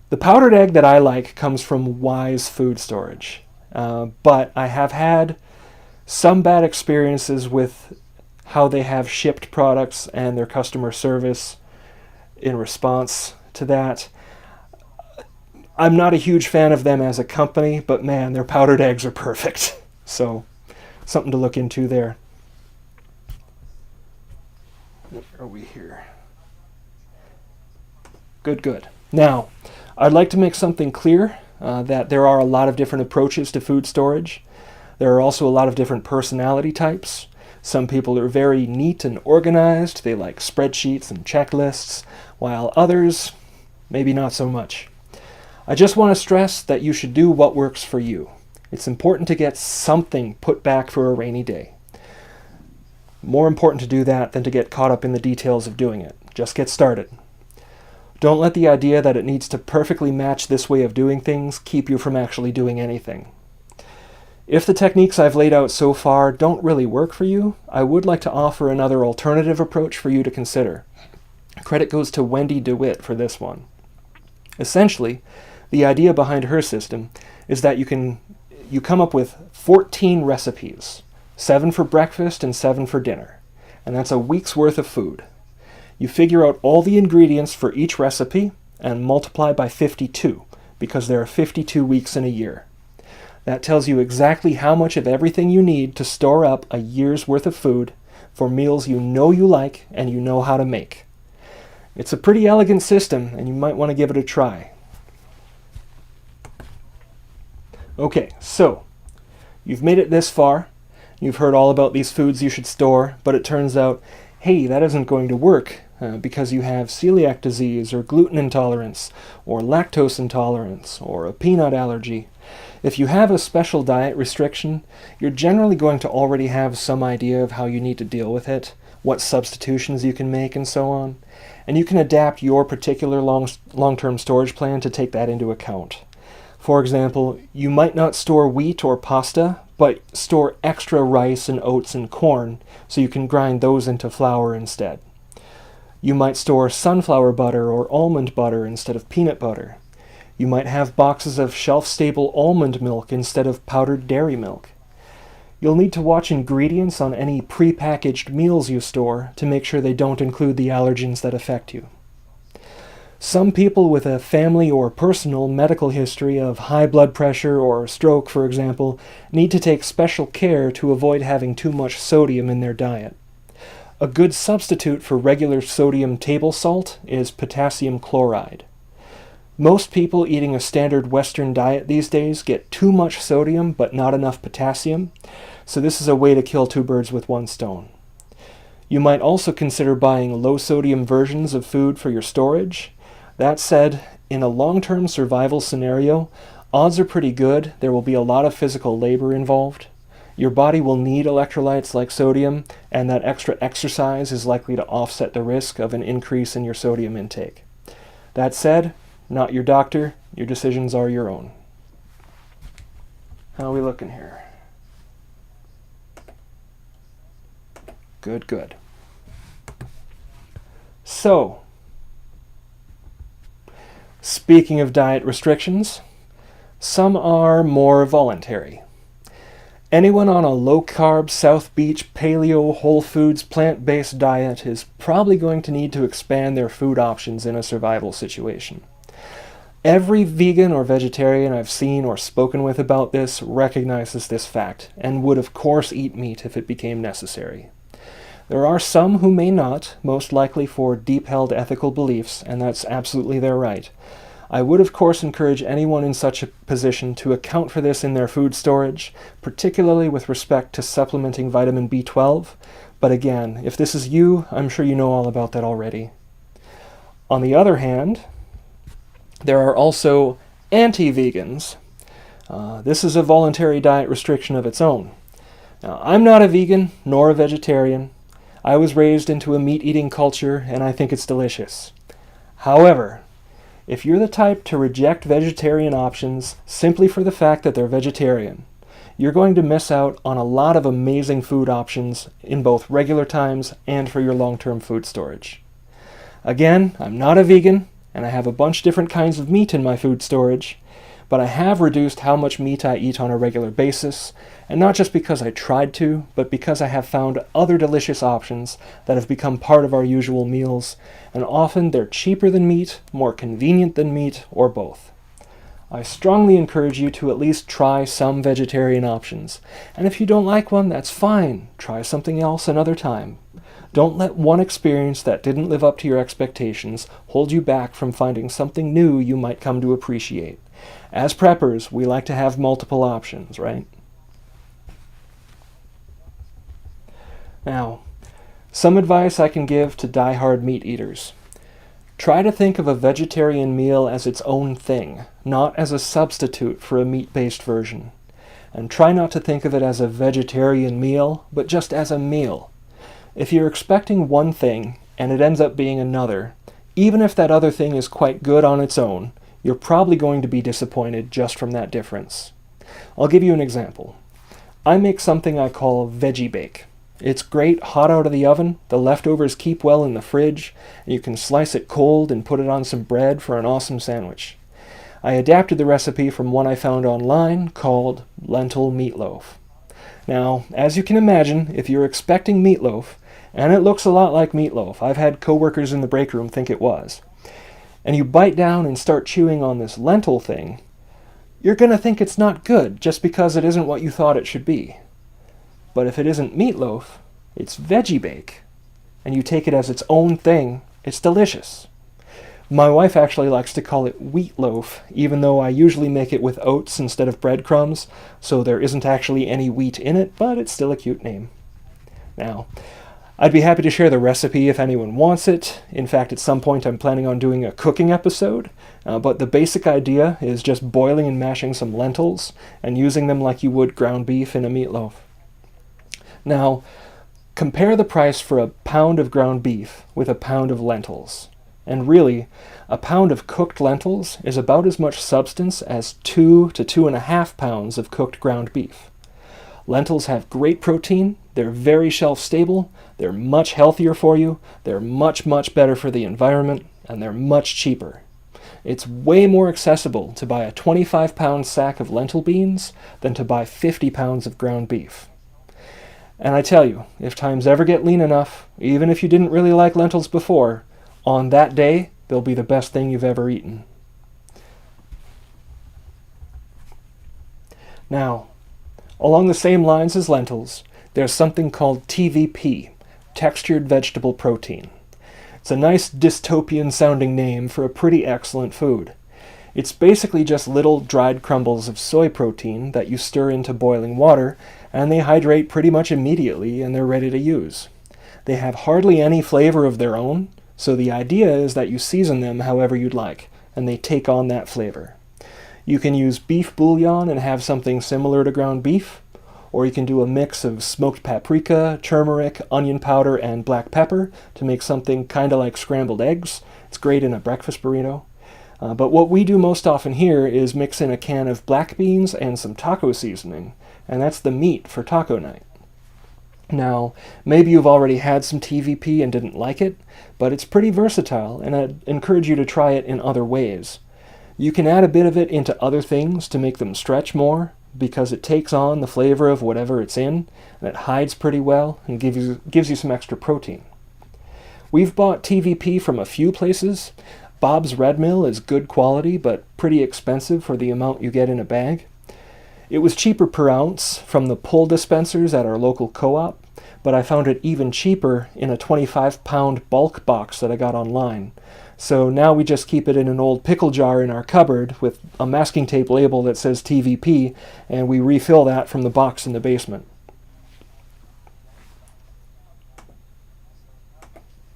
the powdered egg that I like comes from Wise Food Storage, but I have had some bad experiences with how they have shipped products and their customer service in response to that. I'm not a huge fan of them as a company, but man, their powdered eggs are perfect. So, something to look into there. Where are we here? Good. Now, I'd like to make something clear that there are a lot of different approaches to food storage. There are also a lot of different personality types. Some people are very neat and organized. They like spreadsheets and checklists, while others, maybe not so much. I just want to stress that you should do what works for you. It's important to get something put back for a rainy day. More important to do that than to get caught up in the details of doing it. Just get started. Don't let the idea that it needs to perfectly match this way of doing things keep you from actually doing anything. If the techniques I've laid out so far don't really work for you, I would like to offer another alternative approach for you to consider. Credit goes to Wendy DeWitt for this one. Essentially, the idea behind her system is that you come up with 14 recipes, 7 for breakfast and 7 for dinner, and that's a week's worth of food. You figure out all the ingredients for each recipe and multiply by 52, because there are 52 weeks in a year. That tells you exactly how much of everything you need to store up a year's worth of food for meals you know you like and you know how to make. It's a pretty elegant system, and you might want to give it a try. Okay, so you've made it this far. You've heard all about these foods you should store, but it turns out, hey, that isn't going to work because you have celiac disease or gluten intolerance or lactose intolerance or a peanut allergy. If you have a special diet restriction, you're generally going to already have some idea of how you need to deal with it, what substitutions you can make, and so on. And you can adapt your particular long-term storage plan to take that into account. For example, you might not store wheat or pasta, but store extra rice and oats and corn so you can grind those into flour instead. You might store sunflower butter or almond butter instead of peanut butter. You might have boxes of shelf-stable almond milk instead of powdered dairy milk. You'll need to watch ingredients on any pre-packaged meals you store to make sure they don't include the allergens that affect you. Some people with a family or personal medical history of high blood pressure or stroke, for example, need to take special care to avoid having too much sodium in their diet. A good substitute for regular sodium table salt is potassium chloride. Most people eating a standard Western diet these days get too much sodium but not enough potassium, so this is a way to kill two birds with one stone. You might also consider buying low-sodium versions of food for your storage. That said, in a long-term survival scenario, odds are pretty good there will be a lot of physical labor involved. Your body will need electrolytes like sodium, and that extra exercise is likely to offset the risk of an increase in your sodium intake. That said, not your doctor, your decisions are your own. How are we looking here? Good, good. So, speaking of diet restrictions, some are more voluntary. Anyone on a low-carb, South Beach, paleo, whole foods, plant-based diet is probably going to need to expand their food options in a survival situation. Every vegan or vegetarian I've seen or spoken with about this recognizes this fact and would of course eat meat if it became necessary. There are some who may not, most likely for deep-held ethical beliefs, and that's absolutely their right. I would of course encourage anyone in such a position to account for this in their food storage, particularly with respect to supplementing vitamin B12, but again, if this is you, I'm sure you know all about that already. On the other hand, there are also anti-vegans. This is a voluntary diet restriction of its own. Now, I'm not a vegan nor a vegetarian. I was raised into a meat-eating culture, and I think it's delicious. However, if you're the type to reject vegetarian options simply for the fact that they're vegetarian, you're going to miss out on a lot of amazing food options in both regular times and for your long-term food storage. Again, I'm not a vegan, and I have a bunch of different kinds of meat in my food storage, but I have reduced how much meat I eat on a regular basis, and not just because I tried to, but because I have found other delicious options that have become part of our usual meals, and often they're cheaper than meat, more convenient than meat, or both. I strongly encourage you to at least try some vegetarian options, and if you don't like one, that's fine. Try something else another time. Don't let one experience that didn't live up to your expectations hold you back from finding something new you might come to appreciate. As preppers, we like to have multiple options, right? Now, some advice I can give to die-hard meat eaters. Try to think of a vegetarian meal as its own thing, not as a substitute for a meat-based version. And try not to think of it as a vegetarian meal, but just as a meal. If you're expecting one thing and it ends up being another, even if that other thing is quite good on its own, you're probably going to be disappointed just from that difference. I'll give you an example. I make something I call veggie bake. It's great hot out of the oven, the leftovers keep well in the fridge, and you can slice it cold and put it on some bread for an awesome sandwich. I adapted the recipe from one I found online called lentil meatloaf. Now, as you can imagine, if you're expecting meatloaf, and it looks a lot like meatloaf, I've had coworkers in the break room think it was, and you bite down and start chewing on this lentil thing, you're going to think it's not good just because it isn't what you thought it should be. But if it isn't meatloaf, it's veggie bake, and you take it as its own thing, it's delicious. My wife actually likes to call it wheat loaf, even though I usually make it with oats instead of breadcrumbs, so there isn't actually any wheat in it, but it's still a cute name. Now, I'd be happy to share the recipe if anyone wants it. In fact, at some point I'm planning on doing a cooking episode, but the basic idea is just boiling and mashing some lentils and using them like you would ground beef in a meatloaf. Now, compare the price for a pound of ground beef with a pound of lentils. And really, a pound of cooked lentils is about as much substance as 2 to 2.5 pounds of cooked ground beef. Lentils have great protein, they're very shelf-stable, they're much healthier for you, they're much, much better for the environment, and they're much cheaper. It's way more accessible to buy a 25-pound sack of lentil beans than to buy 50 pounds of ground beef. And I tell you, if times ever get lean enough, even if you didn't really like lentils before, on that day, they'll be the best thing you've ever eaten. Now, along the same lines as lentils, there's something called TVP, textured vegetable protein. It's a nice dystopian sounding name for a pretty excellent food. It's basically just little dried crumbles of soy protein that you stir into boiling water, and they hydrate pretty much immediately and they're ready to use. They have hardly any flavor of their own, so the idea is that you season them however you'd like, and they take on that flavor. You can use beef bouillon and have something similar to ground beef, or you can do a mix of smoked paprika, turmeric, onion powder, and black pepper to make something kind of like scrambled eggs. It's great in a breakfast burrito. But what we do most often here is mix in a can of black beans and some taco seasoning, and that's the meat for taco night. Now, maybe you've already had some TVP and didn't like it, but it's pretty versatile, and I'd encourage you to try it in other ways. You can add a bit of it into other things to make them stretch more, because it takes on the flavor of whatever it's in, and it hides pretty well and gives you some extra protein. We've bought TVP from a few places. Bob's Red Mill is good quality, but pretty expensive for the amount you get in a bag. It was cheaper per ounce from the pull dispensers at our local co-op, but I found it even cheaper in a 25-pound bulk box that I got online. So now we just keep it in an old pickle jar in our cupboard with a masking tape label that says TVP, and we refill that from the box in the basement.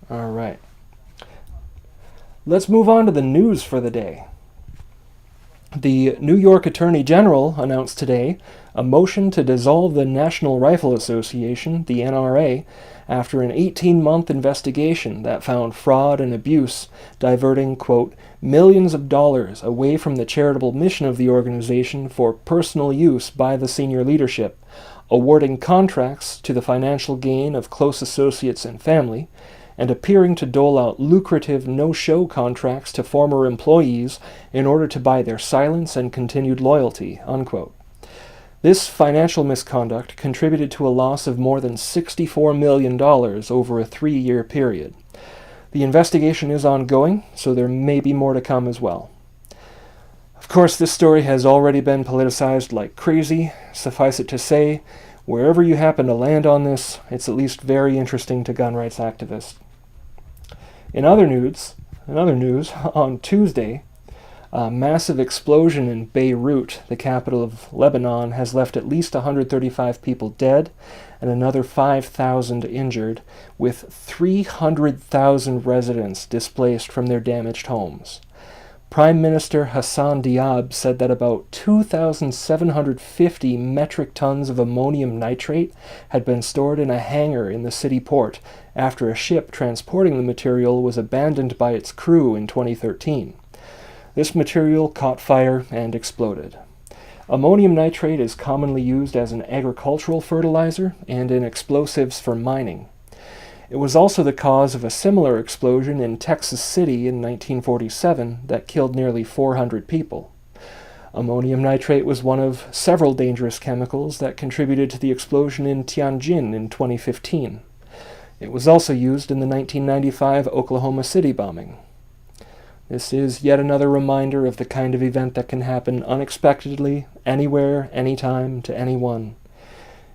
All right. Let's move on to the news for the day. The New York Attorney General announced today a motion to dissolve the National Rifle Association, the NRA, after an 18-month investigation that found fraud and abuse diverting, quote, millions of dollars away from the charitable mission of the organization for personal use by the senior leadership, awarding contracts to the financial gain of close associates and family, and appearing to dole out lucrative no-show contracts to former employees in order to buy their silence and continued loyalty, unquote. This financial misconduct contributed to a loss of more than $64 million over a 3-year period. The investigation is ongoing, so there may be more to come as well. Of course, this story has already been politicized like crazy. Suffice it to say, wherever you happen to land on this, it's at least very interesting to gun rights activists. In other news, on Tuesday, a massive explosion in Beirut, the capital of Lebanon, has left at least 135 people dead and another 5,000 injured, with 300,000 residents displaced from their damaged homes. Prime Minister Hassan Diab said that about 2,750 metric tons of ammonium nitrate had been stored in a hangar in the city port after a ship transporting the material was abandoned by its crew in 2013. This material caught fire and exploded. Ammonium nitrate is commonly used as an agricultural fertilizer and in explosives for mining. It was also the cause of a similar explosion in Texas City in 1947 that killed nearly 400 people. Ammonium nitrate was one of several dangerous chemicals that contributed to the explosion in Tianjin in 2015. It was also used in the 1995 Oklahoma City bombing. This is yet another reminder of the kind of event that can happen unexpectedly, anywhere, anytime, to anyone.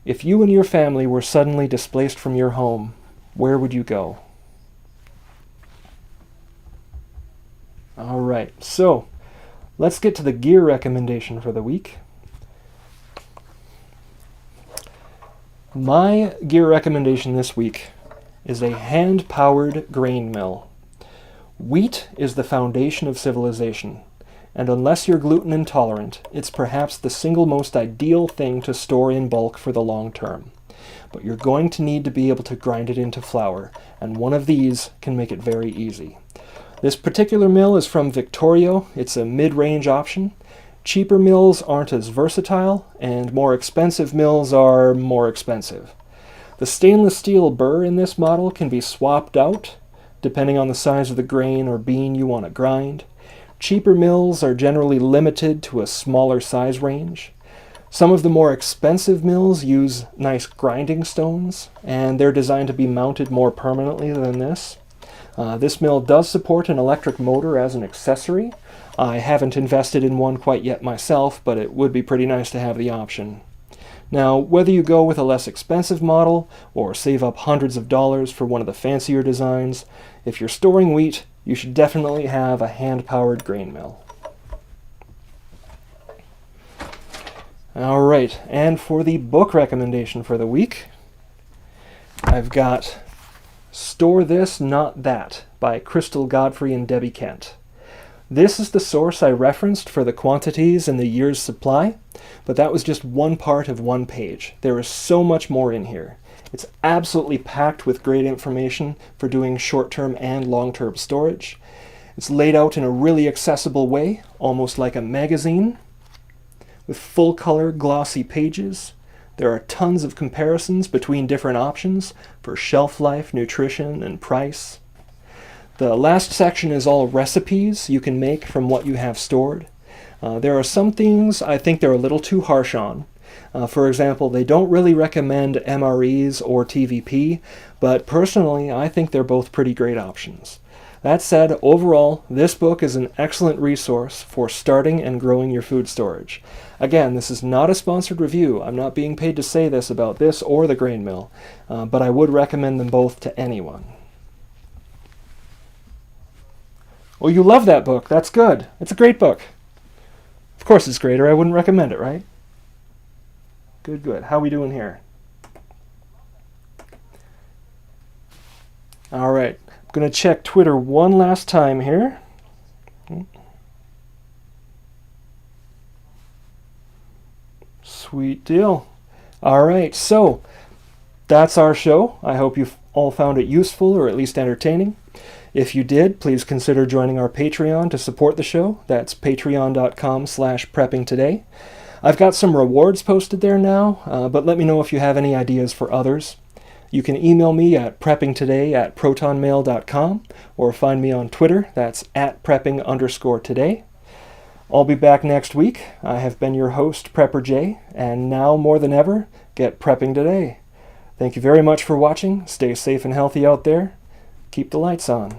If you and your family were suddenly displaced from your home, where would you go? All right, so let's get to the gear recommendation for the week. My gear recommendation this week is a hand-powered grain mill. Wheat is the foundation of civilization, and unless you're gluten intolerant, it's perhaps the single most ideal thing to store in bulk for the long term. But you're going to need to be able to grind it into flour, and one of these can make it very easy. This particular mill is from Victorio. It's a mid-range option. Cheaper mills aren't as versatile, and more expensive mills are more expensive. The stainless steel burr in this model can be swapped out, depending on the size of the grain or bean you want to grind. Cheaper mills are generally limited to a smaller size range. Some of the more expensive mills use nice grinding stones, and they're designed to be mounted more permanently than this. This mill does support an electric motor as an accessory. I haven't invested in one quite yet myself, but it would be pretty nice to have the option. Now, whether you go with a less expensive model or save up hundreds of dollars for one of the fancier designs, if you're storing wheat, you should definitely have a hand-powered grain mill. Alright, and for the book recommendation for the week, I've got Store This, Not That by Crystal Godfrey and Debbie Kent. This is the source I referenced for the quantities and the year's supply, but that was just one part of one page. There is so much more in here. It's absolutely packed with great information for doing short-term and long-term storage. It's laid out in a really accessible way, almost like a magazine, with full-color, glossy pages. There are tons of comparisons between different options for shelf life, nutrition, and price. The last section is all recipes you can make from what you have stored. There are some things I think they're a little too harsh on. For example, they don't really recommend MREs or TVP, but personally I think they're both pretty great options. That said, overall, this book is an excellent resource for starting and growing your food storage. Again, this is not a sponsored review. I'm not being paid to say this about this or the grain mill, but I would recommend them both to anyone. Well, you love that book. That's good. It's a great book. Of course it's great, or I wouldn't recommend it, right? Good, good. How are we doing here? All right. I'm going to check Twitter one last time here. Sweet deal. All right. So that's our show. I hope you all found it useful or at least entertaining. If you did, please consider joining our Patreon to support the show. That's patreon.com/preppingtoday. I've got some rewards posted there now, but let me know if you have any ideas for others. You can email me at preppingtoday@protonmail.com or find me on Twitter. That's @prepping_today. I'll be back next week. I have been your host, Prepper J, and now more than ever, get prepping today. Thank you very much for watching. Stay safe and healthy out there. Keep the lights on.